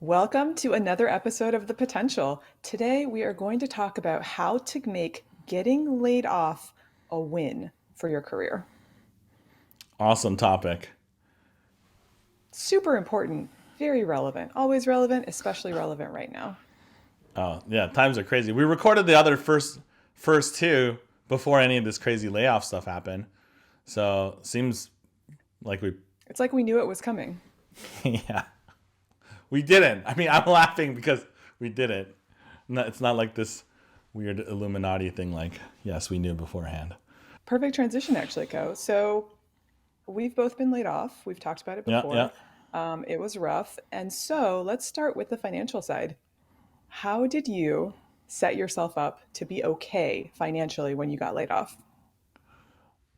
Welcome to another episode of The Potential. Today, we are going to talk about how to make getting laid off a win for your career. Awesome topic. Super important, very relevant, always relevant, especially relevant right now. Oh yeah, times are crazy. We recorded the other first two before any of this crazy layoff stuff happened. So seems like we It's like we knew it was coming. yeah we didn't. I mean, I'm laughing because we did it. It's not like this weird Illuminati thing. Like yes, we knew beforehand. Perfect transition, actually, Ko. So, we've both been laid off. We've talked about it Yeah, yeah. before. It was rough. And so, let's start with the financial side. How did you set yourself up to be okay financially when you got laid off?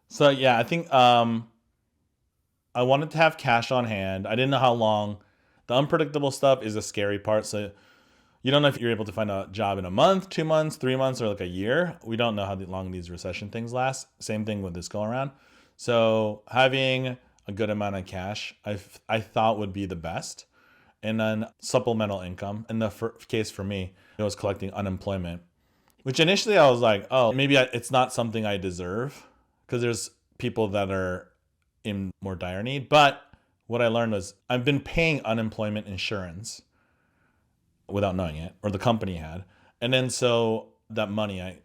So yeah, I think I wanted to have cash on hand. I didn't know how long. The unpredictable stuff is a scary part. So you don't know if you're able to find a job in a month, 2 months, 3 months, or like a year. We don't know how long these recession things last. Same thing with this go around. So having a good amount of cash, I thought would be the best. And then supplemental income. In the case for me, it was collecting unemployment, which initially I was like, oh, maybe it's not something I deserve because there's people that are in more dire need. But what I learned was I've been paying unemployment insurance without knowing it, or the company had. And then so that money I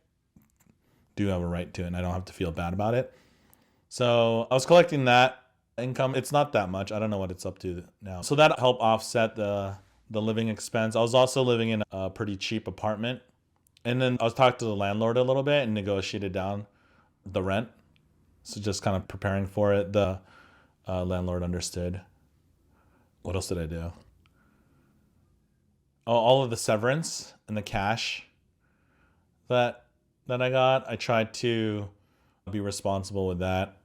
do have a right to, and I don't have to feel bad about it. So I was collecting that income. It's not that much. I don't know what it's up to now. So that helped offset the living expense. I was also living in a pretty cheap apartment. And then I was talking to the landlord a little bit and negotiated down the rent. So just kind of preparing for it. The landlord understood. What else did I do? Oh, all of the severance and the cash that I got. I tried to be responsible with that.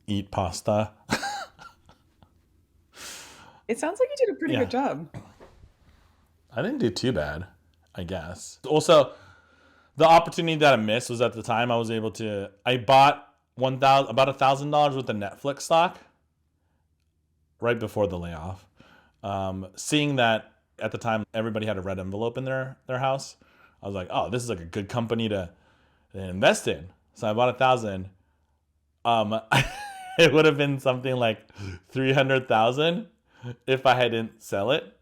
Eat pasta. It sounds like you did a pretty good Yeah, job. I didn't do too bad, I guess. Also, the opportunity that I missed was at the time I was able to. I bought 1,000 about $1,000 worth of Netflix stock right before the layoff. Seeing that at the time everybody had a red envelope in their house, I was like, oh, this is like a good company to invest in. So I bought 1,000. Um, it would have been something like 300,000 if I hadn't sell it.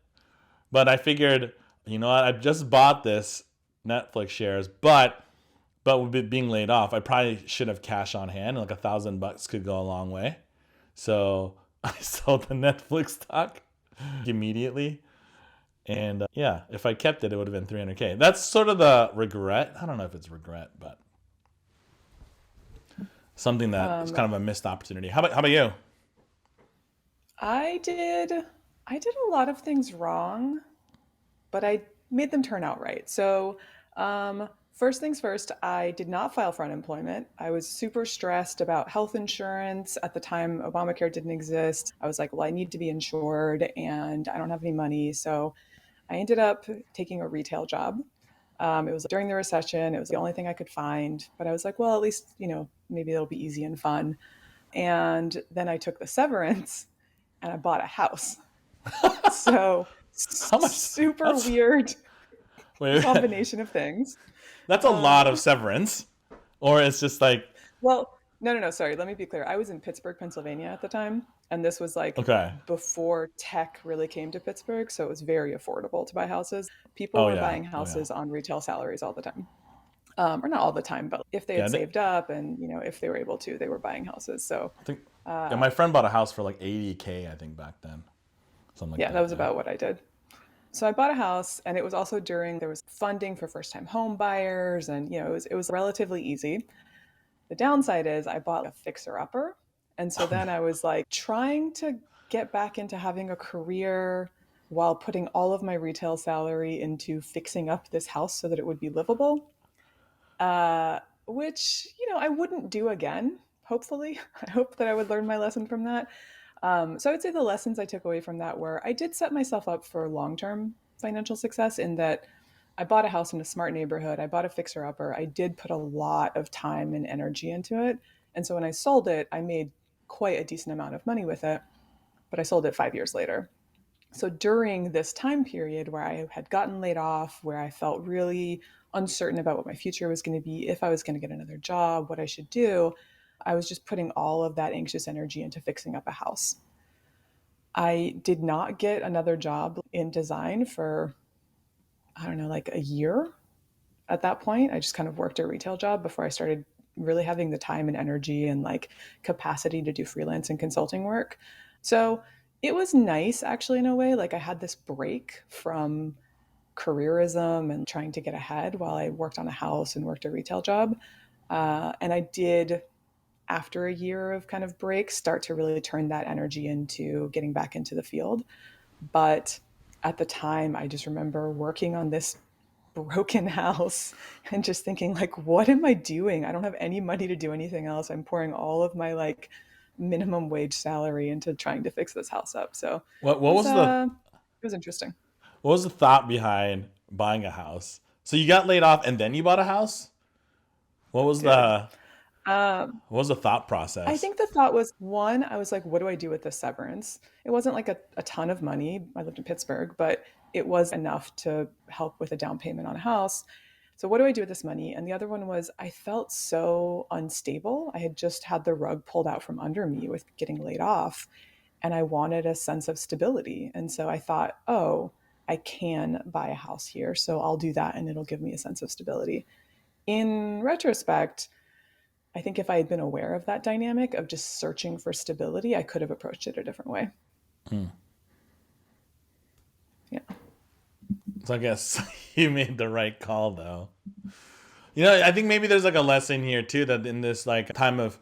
But I figured, you know what? I just bought this Netflix shares, but with it being laid off, I probably should have cash on hand. Like $1,000 could go a long way. So I sold the Netflix stock immediately. And yeah, if I kept it, it would have been 300K. That's sort of the regret. I don't know if it's regret, but something that is Um, kind of a missed opportunity. How about you? I did I did a lot of things wrong, but I made them turn out right. So, first things first, I did not file for unemployment. I was super stressed about health insurance. At the time, Obamacare didn't exist. I was like, well, I need to be insured and I don't have any money. So, I ended up taking a retail job. It was during the recession. It was the only thing I could find. But I was like, well, at least, maybe it'll be easy and fun. And then I took the severance and I bought a house. So How much? super That's weird wait, combination of things. that's a lot Um, of severance, or it's just like well, no, no, no, sorry. Let me be clear. I was in Pittsburgh, Pennsylvania at the time, and this was like okay. before tech really came to Pittsburgh, so it was very affordable to buy houses. People Oh were yeah, buying oh yeah. houses on retail salaries all the time. Or not all the time, but if they had Yeah, saved up and, if they were able to, they were buying houses. So, I think yeah, uh, my friend bought a house for like 80K, I think back then, something like yeah, that that. was Yeah. about what I did. So I bought a house, and it was also during there was funding for first-time home buyers, and it was relatively easy. The downside is I bought a fixer-upper, and so Oh then no. I was like trying to get back into having a career while putting all of my retail salary into fixing up this house so that it would be livable, which I wouldn't do again. Hopefully, I hope that I would learn my lesson from that. So I would say the lessons I took away from that were I did set myself up for long term financial success in that I bought a house in a smart neighborhood. I bought a fixer upper. I did put a lot of time and energy into it. And so when I sold it, I made quite a decent amount of money with it, but I sold it 5 years later. So during this time period where I had gotten laid off, where I felt really uncertain about what my future was going to be, if I was going to get another job, what I should do, I was just putting all of that anxious energy into fixing up a house. I did not get another job in design for, I don't know, like a year at that point. I just kind of worked a retail job before I started really having the time and energy and like capacity to do freelance and consulting work. So it was nice actually in a way. Like I had this break from careerism and trying to get ahead while I worked on a house and worked a retail job. And I did, after a year of kind of break, start to really turn that energy into getting back into the field. But at the time, I just remember working on this broken house and just thinking like, what am I doing? I don't have any money to do anything else. I'm pouring all of my like minimum wage salary into trying to fix this house up. So What was it was interesting. what was the thought behind buying a house? So you got laid off and then you bought a house? What was Good. the Um, what was the thought I process? think the thought was one, I was like, what do I do with this severance? It wasn't like a ton of money. I lived in Pittsburgh, but it was enough to help with a down payment on a house. So, what do I do with this money? And the other one was, I felt so unstable. I had just had the rug pulled out from under me with getting laid off, and I wanted a sense of stability. And so I thought, oh, I can buy a house here. So, I'll do that and it'll give me a sense of stability. In retrospect, I think if I had been aware of that dynamic of just searching for stability, I could have approached it a different way. Hmm. Yeah. So I guess you made the right call though. You know, I think maybe there's like a lesson here too that in this like time of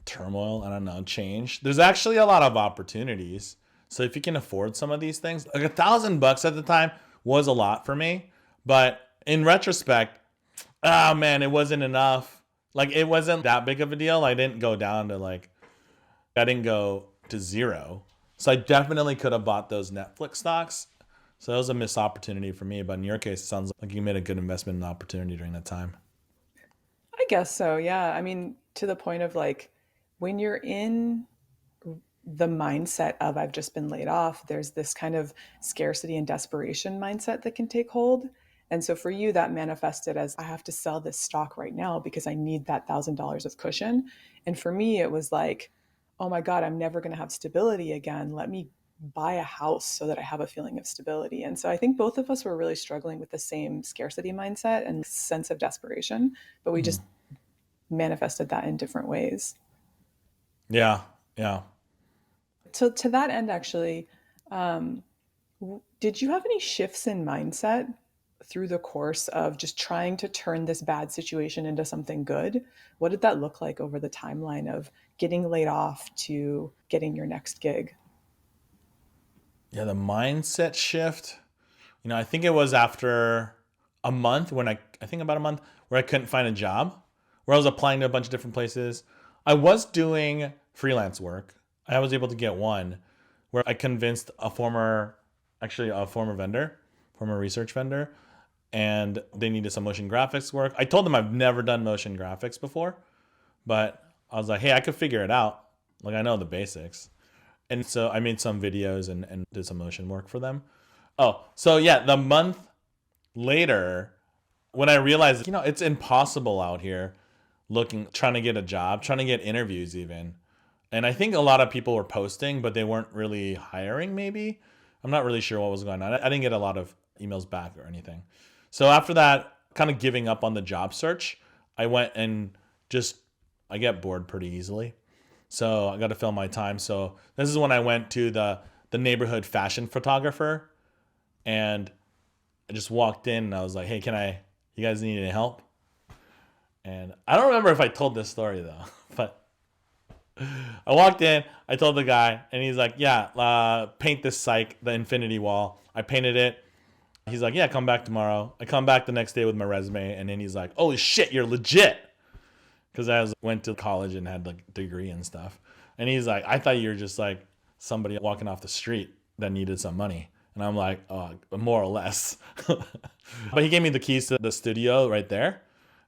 turmoil, I don't know, change, there's actually a lot of opportunities. So if you can afford some of these things, like $1,000 at the time was a lot for me. But in retrospect, oh man, it wasn't enough. Like it wasn't that big of a deal. I didn't go down to like, I didn't go to zero. So I definitely could have bought those Netflix stocks. So that was a missed opportunity for me. But in your case, it sounds like you made a good investment and opportunity during that time. I guess so. Yeah. I mean, to the point of like when you're in the mindset of I've just been laid off, there's this kind of scarcity and desperation mindset that can take hold. And so for you, that manifested as I have to sell this stock right now because I need that $1,000 of cushion. And for me, it was like, oh my God, I'm never going to have stability again. Let me buy a house so that I have a feeling of stability. And so I think both of us were really struggling with the same scarcity mindset and sense of desperation, but we Mm. just manifested that in different ways. Yeah. Yeah. So to that end, actually, um, did you have any shifts in mindset through the course of just trying to turn this bad situation into something good? What did that look like over the timeline of getting laid off to getting your next gig? Yeah. The mindset shift. You know, I think it was after a month when I think about a month where I couldn't find a job, where I was applying to a bunch of different places. I was doing freelance work. I was able to get one where I convinced actually a former vendor, former research vendor, and they needed some motion graphics work. I told them I've never done motion graphics before, but I was like, hey, I could figure it out. Like I know the basics. And so I made some videos and did some motion work for them. Oh, so yeah, the month later, when I realized, you know, it's impossible out here trying to get a job, trying to get interviews even. And I think a lot of people were posting, but they weren't really hiring, maybe. I'm not really sure what was going on. I didn't get a lot of emails back or anything. So after that, kind of giving up on the job search, I went and just, I get bored pretty easily. So I got to fill my time. So this is when I went to the neighborhood fashion photographer and I just walked in and I was like, "Hey, you guys need any help?" And I don't remember if I told this story though, but I walked in, I told the guy, and he's like, "Yeah, paint this the infinity wall." I painted it. He's like, "Yeah, come back tomorrow." I come back the next day with my resume, and then he's like, "Holy shit, you're legit!" Because went to college and had like a degree and stuff. And he's like, "I thought you were just like somebody walking off the street that needed some money." And I'm like, more or less. But he gave me the keys to the studio right there.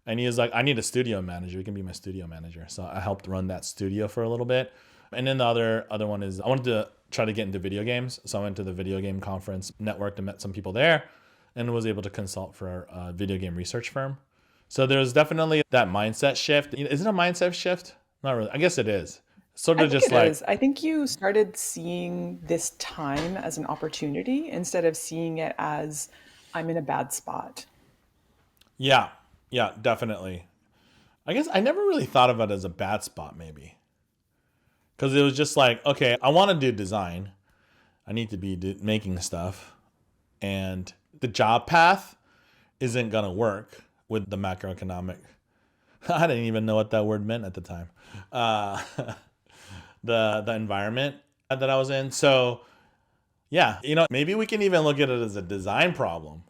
And he was like, I need a studio manager. You can be my studio manager. So I helped run that studio for a little bit. And then the other one is I wanted to try to get into video games. So I went to the video game conference, networked and met some people there, and was able to consult for a video game research firm. So there's definitely that mindset shift. Is it a mindset shift? Not really. I guess it is. Sort I of think just it like, is. I think you started seeing this time as an opportunity instead of seeing it as I'm in a bad spot. yeah, yeah, definitely. I guess I never really thought of it as a bad spot, maybe. Because it was just like, okay, I want to do design. I need to be making stuff. And the job path isn't going to work with the macroeconomic. I didn't even know what that word meant at the time. Uh, the environment that I was in. So yeah, maybe we can even look at it as a design problem.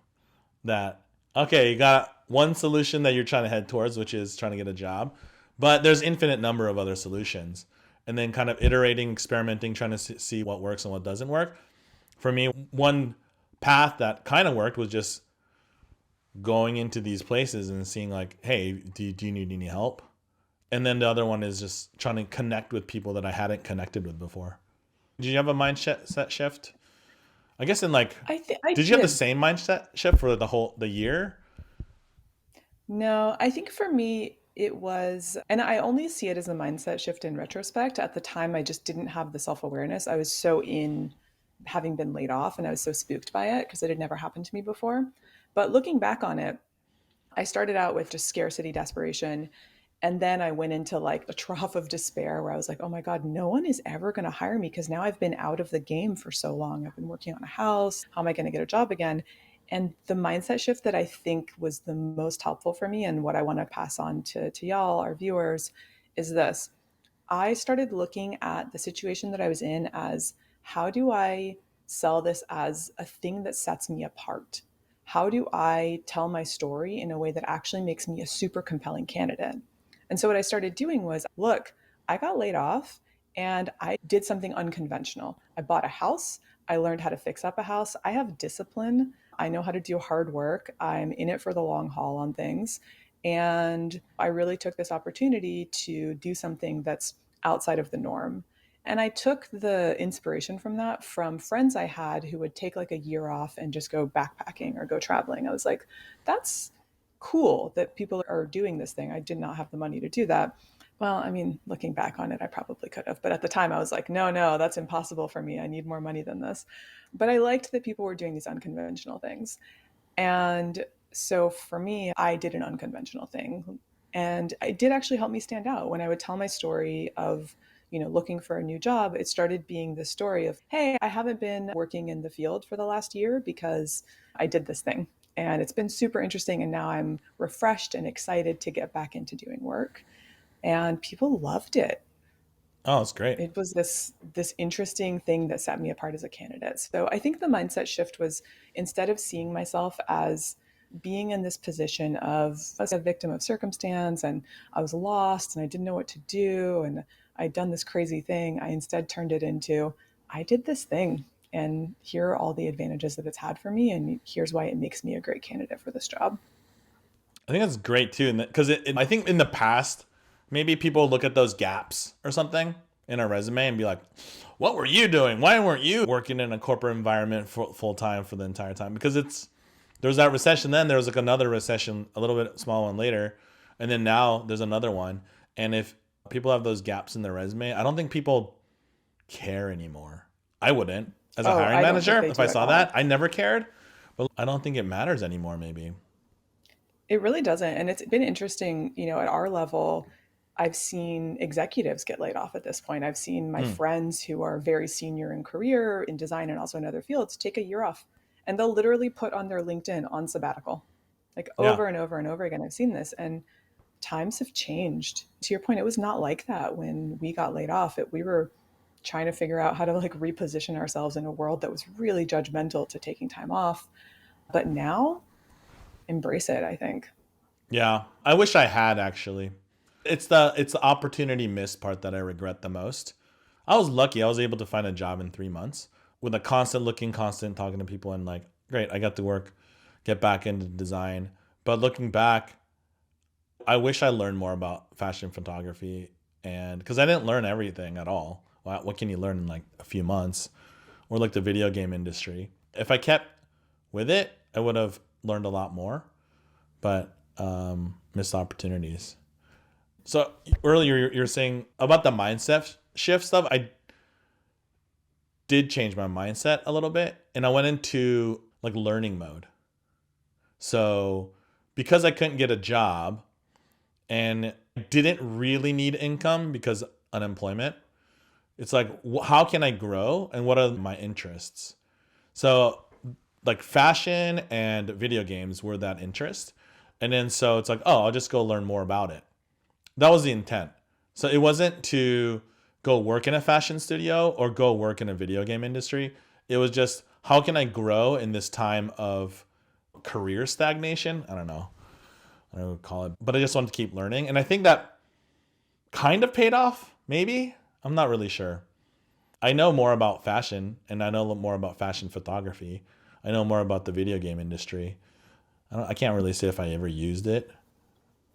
That okay, you got one solution that you're trying to head towards, which is trying to get a job, but there's infinite number of other solutions, and then kind of iterating, experimenting, trying to see what works and what doesn't work. For me, one path that kind of worked was just going into these places and seeing like, hey, do you need any help? And then the other one is just trying to connect with people that I hadn't connected with before. Did you have a mindset shift? I guess in like, I did you have the did. same mindset shift for the year? No, I think for me, it was, and I only see it as a mindset shift in retrospect. At the time, I just didn't have the self awareness. I was so in having been laid off and I was so spooked by it because it had never happened to me before. But looking back on it, I started out with just scarcity, desperation. And then I went into like a trough of despair where I was like, oh my God, no one is ever going to hire me because now I've been out of the game for so long. I've been working on a house. How am I going to get a job again? And the mindset shift that I think was the most helpful for me and what I want to pass on to y'all, our viewers, is this. I started looking at the situation that I was in as how do I sell this as a thing that sets me apart? How do I tell my story in a way that actually makes me a super compelling candidate? And so what I started doing was look, I got laid off and I did something unconventional. I bought a house. I learned how to fix up a house. I have discipline. I know how to do hard work. I'm in it for the long haul on things. And I really took this opportunity to do something that's outside of the norm. And I took the inspiration from that from friends I had who would take like a year off and just go backpacking or go traveling. I was like, that's cool that people are doing this thing. I did not have the money to do that. Well, I mean, looking back on it, I probably could have. But at the time, I was like, no, no, that's impossible for me. I need more money than this. But I liked that people were doing these unconventional things. And so for me, I did an unconventional thing. And it did actually help me stand out. When I would tell my story of, looking for a new job, it started being the story of, hey, I haven't been working in the field for the last year because I did this thing. And it's been super interesting. And now I'm refreshed and excited to get back into doing work. And people loved it. Oh, it's great. It was this interesting thing that set me apart as a candidate. So I think the mindset shift was instead of seeing myself as being in this position of as a victim of circumstance and I was lost and I didn't know what to do and I'd done this crazy thing, I instead turned it into I did this thing and here are all the advantages that it's had for me and here's why it makes me a great candidate for this job. I think that's great too, because I think in the past, maybe people look at those gaps or something in a resume and be like, "What were you doing? Why weren't you working in a corporate environment full time for the entire time?" Because there was that recession, then there was like another recession, a little bit small one later, and then now there's another one. And if people have those gaps in their resume, I don't think people care anymore. I wouldn't as a Oh, hiring I don't think manager they if I do at saw that. all. I never cared, but I don't think it matters anymore. Maybe. It really doesn't. And it's been interesting, at our level, I've seen executives get laid off at this point. I've seen my Hmm. friends who are very senior in career, in design, and also in other fields take a year off. And they'll literally put on their LinkedIn on sabbatical, like Yeah. over and over and over again. I've seen this. And times have changed. To your point, it was not like that when we got laid off. We were trying to figure out how to like reposition ourselves in a world that was really judgmental to taking time off. But now, embrace it, I think. Yeah, I wish I had actually. It's the opportunity missed part that I regret the most. I was lucky. I was able to find a job in 3 months with a constant looking, constant talking to people, and like, great, I got to work, get back into design. But looking back, I wish I learned more about fashion photography, and because I didn't learn everything at all. what can you learn in like a few months? Or like the video game industry. If I kept with it, I would have learned a lot more, but missed opportunities. So earlier you're saying about the mindset shift stuff. I did change my mindset a little bit, and I went into like learning mode. So because I couldn't get a job and didn't really need income because unemployment, it's like how can I grow and what are my interests? So like fashion and video games were that interest. And then so it's like, oh, I'll just go learn more about it. That was the intent. So it wasn't to go work in a fashion studio or go work in a video game industry. It was just how can I grow in this time of career stagnation? I don't know. I don't know what to call it. But I just wanted to keep learning. And I think that kind of paid off, maybe. I'm not really sure. I know more about fashion and I know more about fashion photography. I know more about the video game industry. I can't really say if I ever used it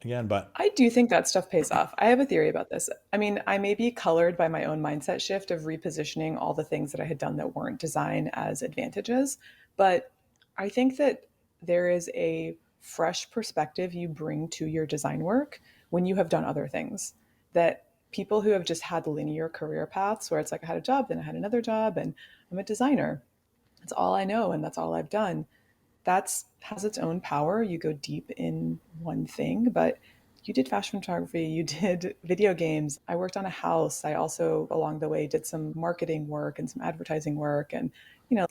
again, but I do think that stuff pays off. I have a theory about this. I mean, I may be colored by my own mindset shift of repositioning all the things that I had done that weren't design as advantages, but I think that there is a fresh perspective you bring to your design work when you have done other things that people who have just had linear career paths where it's like I had a job, then I had another job, and I'm a designer. That's all I know and that's all I've done. That's has its own power. You go deep in one thing, but you did fashion photography, you did video games. I worked on a house. I also along the way did some marketing work and some advertising work and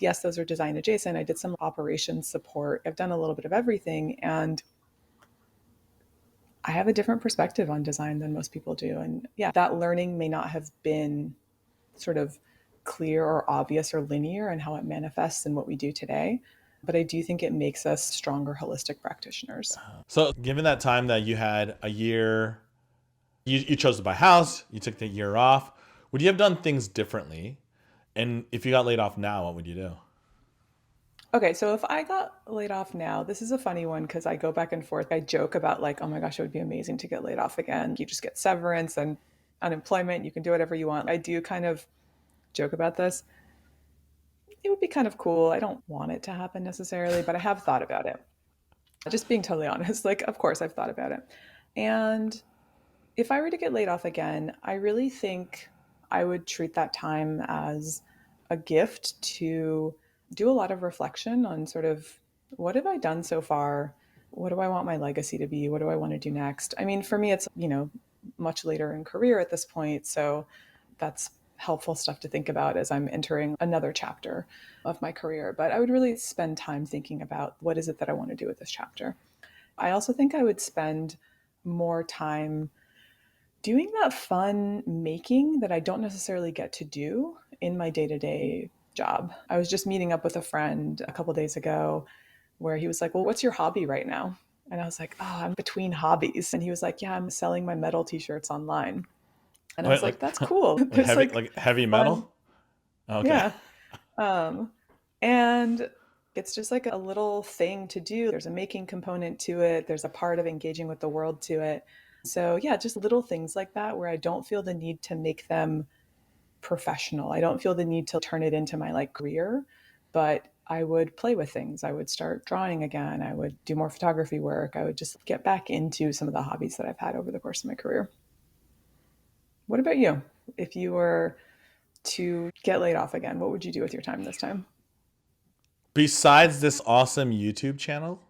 yes, those are design adjacent. I did some operations support. I've done a little bit of everything and I have a different perspective on design than most people do. And yeah, that learning may not have been sort of clear or obvious or linear in how it manifests in what we do today. But I do think it makes us stronger holistic practitioners. so given that time that you had a year, you chose to buy a house, you took the year off, would you have done things differently? And if you got laid off now, what would you do? Okay, so if I got laid off now, this is a funny one because I go back and forth. I joke about like, oh my gosh, it would be amazing to get laid off again. You just get severance and unemployment. You can do whatever you want. I do kind of joke about this. It would be kind of cool. I don't want it to happen necessarily, but I have thought about it. Just being totally honest, like, of course, I've thought about it. And if I were to get laid off again, I really think I would treat that time as a gift to do a lot of reflection on sort of what have I done so far? What do I want my legacy to be? What do I want to do next? I mean, for me, it's, much later in career at this point. So that's helpful stuff to think about as I'm entering another chapter of my career. But I would really spend time thinking about what is it that I want to do with this chapter. I also think I would spend more time doing that fun making that I don't necessarily get to do in my day to day job. I was just meeting up with a friend a couple days ago where he was like, well, what's your hobby right now? And I was like, oh, I'm between hobbies. And he was like, yeah, I'm selling my metal t shirts online. And I was Wait, like, that's cool. like There's like heavy fun. metal? Okay. Yeah. Um, and it's just like a little thing to do. There's a making component to it, there's a part of engaging with the world to it. So, yeah, just little things like that where I don't feel the need to make them professional. I don't feel the need to turn it into my like career, but I would play with things. I would start drawing again. I would do more photography work. I would just get back into some of the hobbies that I've had over the course of my career. What about you? If you were to get laid off again, what would you do with your time this time? Besides this awesome YouTube channel,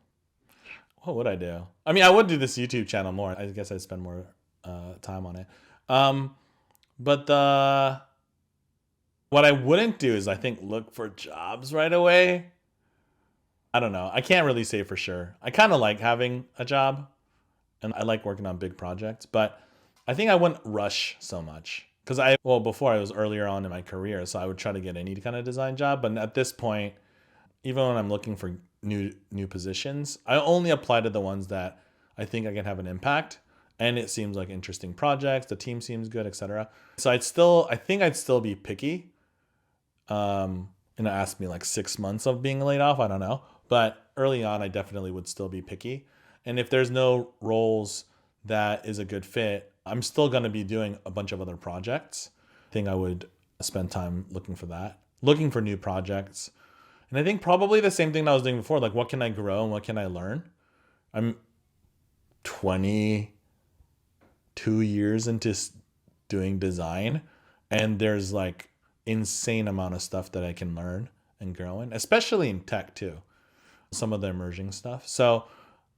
what would I do? I mean, I would do this YouTube channel more. I guess I'd spend more time on it. Um, but what I wouldn't do is I think look for jobs right away. I don't know. I can't really say for sure. I kind of like having a job and I like working on big projects, but I think I wouldn't rush so much because before I was earlier on in my career, so I would try to get any kind of design job. But at this point, even when I'm looking for new positions, I only apply to the ones that I think I can have an impact and it seems like interesting projects, the team seems good, etc. So I think I'd still be picky. And it asked me like 6 months of being laid off. I don't know, but early on, I definitely would still be picky. And if there's no roles that is a good fit, I'm still going to be doing a bunch of other projects. I think I would spend time looking for that, looking for new projects. And I think probably the same thing that I was doing before, like what can I grow and what can I learn? I'm 22 years into doing design, and there's like insane amount of stuff that I can learn and grow in, especially in tech too. Some of the emerging stuff. So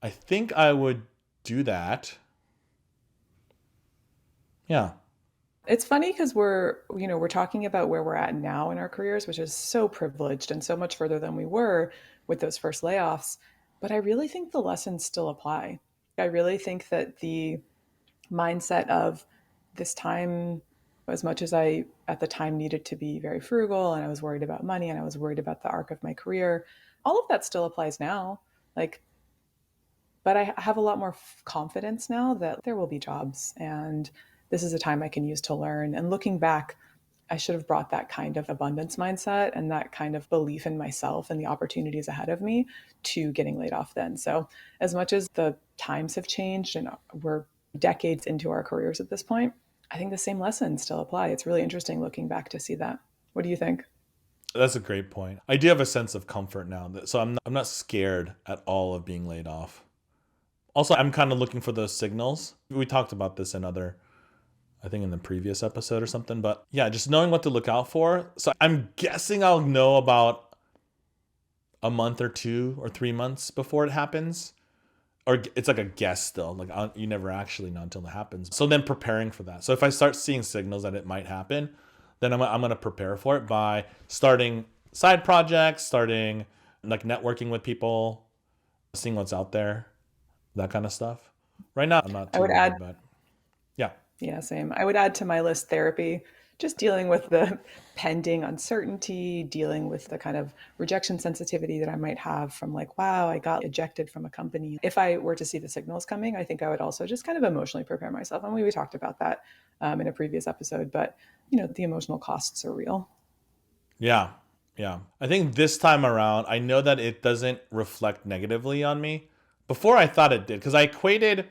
I think I would do that. Yeah. It's funny because we're talking about where we're at now in our careers, which is so privileged and so much further than we were with those first layoffs. But I really think the lessons still apply. I really think that the mindset of this time, as much as I at the time needed to be very frugal and I was worried about money and I was worried about the arc of my career, all of that still applies now. Like, but I have a lot more confidence now that there will be jobs and this is a time I can use to learn. And looking back, I should have brought that kind of abundance mindset and that kind of belief in myself and the opportunities ahead of me to getting laid off then. So, as much as the times have changed and we're decades into our careers at this point, I think the same lessons still apply. It's really interesting looking back to see that. What do you think? That's a great point. I do have a sense of comfort now. So I'm not scared at all of being laid off. Also, I'm kind of looking for those signals. We talked about this in other, I think in the previous episode or something, but yeah, just knowing what to look out for. So I'm guessing I'll know about a month or 2 or 3 months before it happens. Or it's like a guess still. Like you never actually know until it happens. So then preparing for that. So if I start seeing signals that it might happen, then I'm going to prepare for it by starting side projects, starting like networking with people, seeing what's out there, that kind of stuff. Right now, I'm not I too would add worried, but yeah. Yeah, same. I would add to my list therapy, just dealing with the pending uncertainty, dealing with the kind of rejection sensitivity that I might have from like, wow, I got ejected from a company. If I were to see the signals coming, I think I would also just kind of emotionally prepare myself. And we talked about that in a previous episode, but the emotional costs are real. Yeah. Yeah. I think this time around, I know that it doesn't reflect negatively on me. Before I thought it did, because I equated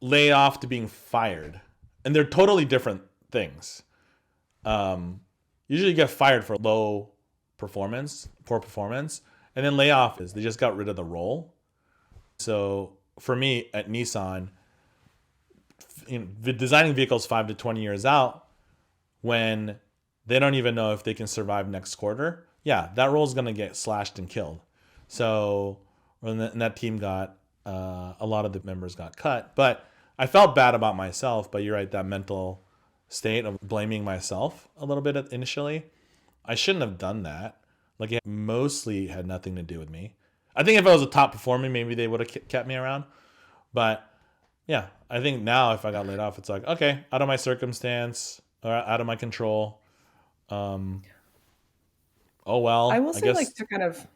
layoff to being fired, and they're totally different things. Usually you get fired for low performance, poor performance, and then layoff is they just got rid of the role. So for me at Nissan, designing vehicles 5 to 20 years out, when they don't even know if they can survive next quarter, yeah, that role is going to get slashed and killed. So and that team got a lot of the members got cut, but I felt bad about myself. But you're right, that mental state of blaming myself a little bit initially. I shouldn't have done that. Like it mostly had nothing to do with me. I think if I was a top performer, maybe they would have kept me around. But yeah, I think now if I got laid off, it's like, okay, out of my circumstance or out of my control. Um, oh I well, will I say, like, guess.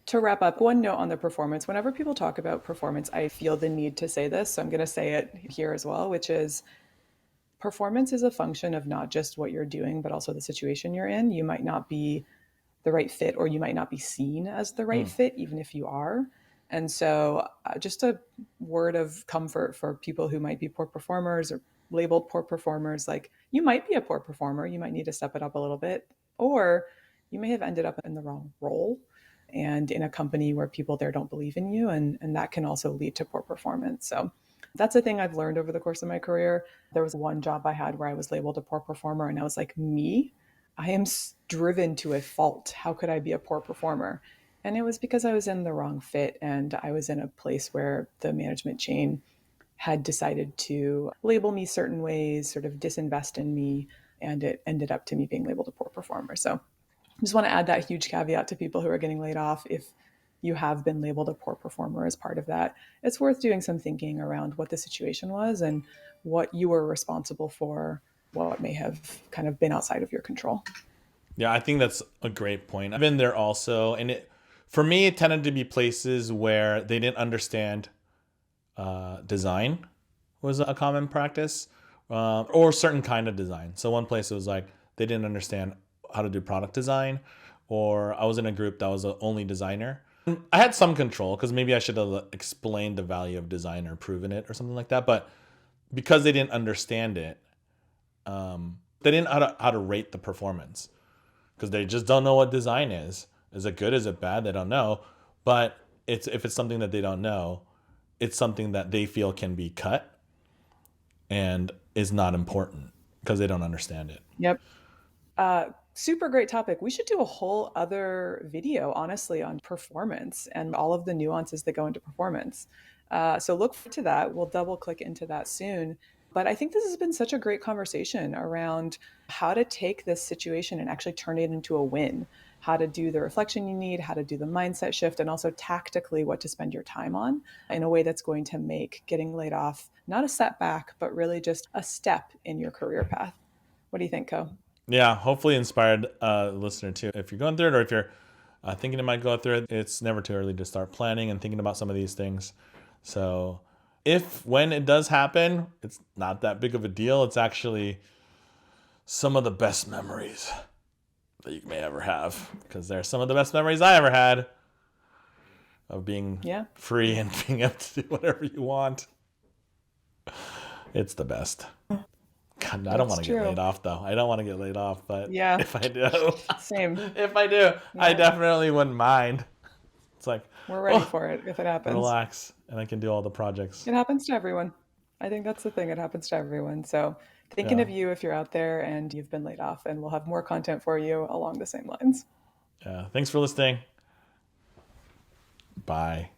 to wrap up, one note on the performance. Whenever people talk about performance, I feel the need to say this. So I'm going to say it here as well, which is performance is a function of not just what you're doing, but also the situation you're in. You might not be the right fit, or you might not be seen as the right Mm, fit, even if you are. And so, just a word of comfort for people who might be poor performers or labeled poor performers, like you might be a poor performer, you might need to step it up a little bit, or you may have ended up in the wrong role and in a company where people there don't believe in you. And that can also lead to poor performance. So, that's a thing I've learned over the course of my career. There was one job I had where I was labeled a poor performer, and I was like, me? I am driven to a fault. How could I be a poor performer? And it was because I was in the wrong fit and I was in a place where the management chain had decided to label me certain ways, sort of disinvest in me, and it ended up to me being labeled a poor performer. So I just want to add that huge caveat to people who are getting laid off. If you have been labeled a poor performer as part of that, it's worth doing some thinking around what the situation was and what you were responsible for, what may have kind of been outside of your control. yeah, I think that's a great point. I've been there also, and for me it tended to be places where they didn't understand design was a common practice, or certain kind of design. So one place it was like they didn't understand how to do product design, or I was in a group that was the only designer. I had some control because maybe I should have explained the value of design or proven it or something like that. But because they didn't understand it, they didn't know how to rate the performance because they just don't know what design is. Is it good? Is it bad? They don't know. But if it's something that they don't know, it's something that they feel can be cut and is not important because they don't understand it. Yep. Super great topic. We should do a whole other video, honestly, on performance and all of the nuances that go into performance. So look forward to that. We'll double click into that soon. But I think this has been such a great conversation around how to take this situation and actually turn it into a win, how to do the reflection you need, how to do the mindset shift, and also tactically what to spend your time on in a way that's going to make getting laid off not a setback, but really just a step in your career path. What do you think, Co? Yeah, hopefully inspired listener too. If you're going through it or if you're thinking you might go through it, it's never too early to start planning and thinking about some of these things. So when it does happen, it's not that big of a deal. It's actually some of the best memories that you may ever have because they're some of the best memories I ever had of being Yeah, free and being able to do whatever you want. It's the best. God, I don't it's want to get true. laid off though. I don't want to get laid off, but Yeah, if I do, same. if I do, I Yeah, definitely wouldn't mind. It's like, we're ready oh, for it if it happens. relax, and I can do all the projects. It happens to everyone. I think that's the thing. It happens to everyone. So thinking Yeah, of you if you're out there and you've been laid off, and we'll have more content for you along the same lines. yeah. Thanks for listening. Bye.